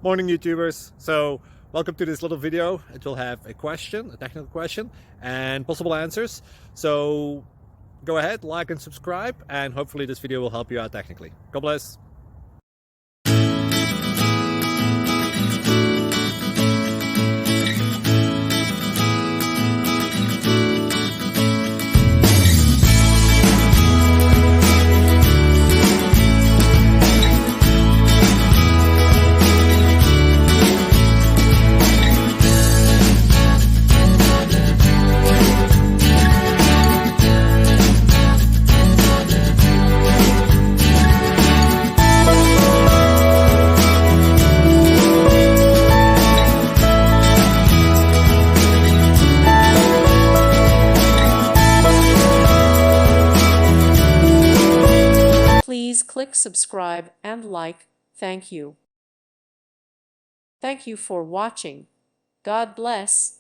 Morning YouTubers. So welcome to this little video. It will have a question, a technical question, and possible answers. So go ahead, like and subscribe, and hopefully this video will help you out technically. God bless. Please click subscribe and like. Thank you. Thank you for watching. God bless.